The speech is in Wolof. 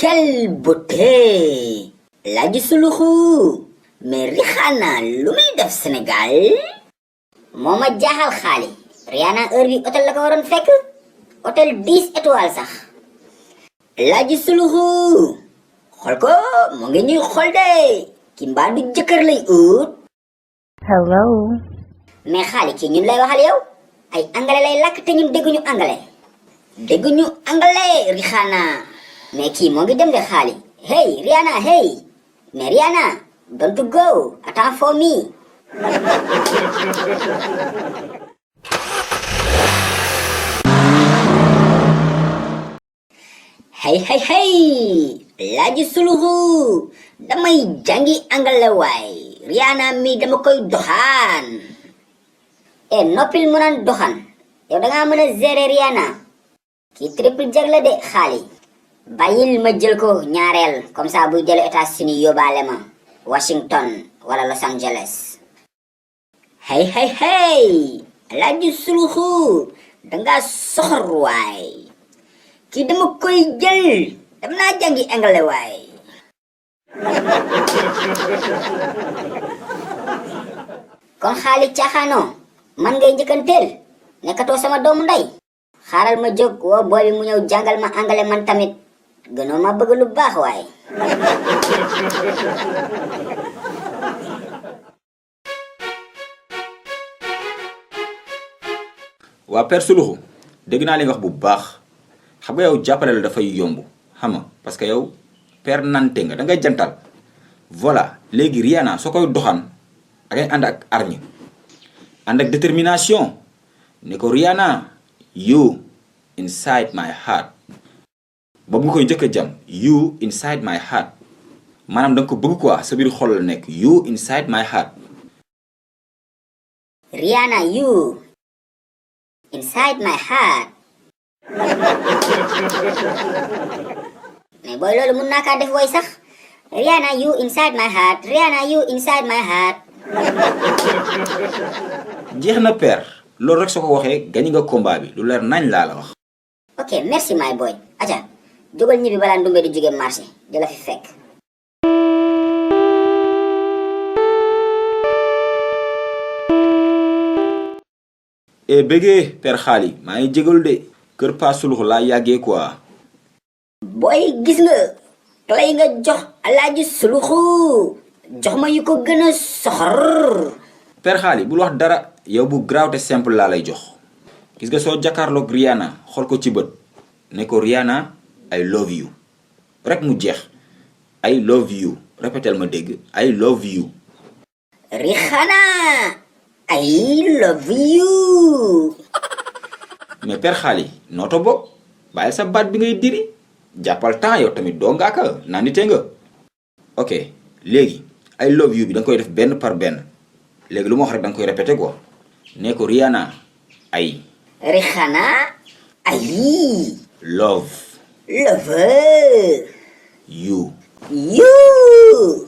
Quelle beauté! Laaji suluxu mais Rihanna lu muy def Sénégal moo ma jaaxal xaali Rihanna heure bi hôtel la ko waroon fekk hôtel 10 étoiles sax Laaji suluxu xool ko mu ngi ñuy xool de ki mbaa du jëkkër lay ut Hello. mais xaali kii ñun lay waxal yow ay anglais lay làkk te ñun dégguñu anglais Rihanna mais kii moo ngi dem de xaali hey Rihanna hey mais Rihanna don't go attends for me hey Laaji suluxu damay jàngi anglais waay Rihanna mi dama koy doxaan noppil mu naan doxaan yow dangaa mën a gérer Rihanna kii triple jag la de xaali bàyyil ma jël ko ñaareel comme ça buy dellu États-Unis yóbbaale ma Washington wala Los Angeles hey Laaji suluxu dangaa soxor waay kii dama koy jël dama naa jàngi anglais waay kon xaali caaxaanoo man ngay njëkkanteel nekkatoo sama doomu ndey xaaral ma jóg woo booy bi mu ñëw jàngal ma anglais man tamit gënoo ma bëgg lu baax waay waa Père Suluxu dégg naa li nga wax bu baax xam nga yow jàppale la dafay yomb xam nga parce que yow père nante nga da ngay jantal voilà léegi Rihanna soo koy doxaan da ngay ànd ak arñe ànd ak détermination ne ko Rihanna you inside my heart boobu nga koy njëkk a jam you inside my heart maanaam da nga ko bëgg quoi sa biir xol la nekk you inside my heart Rihanna you inside my heart mais booy loolu mun naa kaa def woy sax Rihanna you inside my heart Rihanna you inside my heart jeex na père loolu rek soo ko waxee gañi nga combat bi lu leer nañ laa la wax ok merci my boy aja jógal ñibbi balaa ndumbe di jóge marché di la fi fekk bëggee père xaali maa ngi jégalu de kër Pa Suluxu laa yàggee quoi booy gis nga clé yi nga jox Alaaji Suluxu jox ma yu ko gën a soxor père xaali bul wax dara yow bu graaw te simple laa lay jox gis nga soo jàkkaarloog Rihanna xool ko ci bët ne ko Rihanna I love you rek mu jeex I love you répétel ma dégg I love you Rihanna I love you mais père xaali nooto bopp bàyyil sa baat bi ngay diri jàppal temps yow tamit doo ngaaka naa nitee nga ok léegi I love you bi da nga koy def benn par benn léegi lu ma wax rek da nga koy répété quoi ne ko Rihanna I Rihanna I love you you you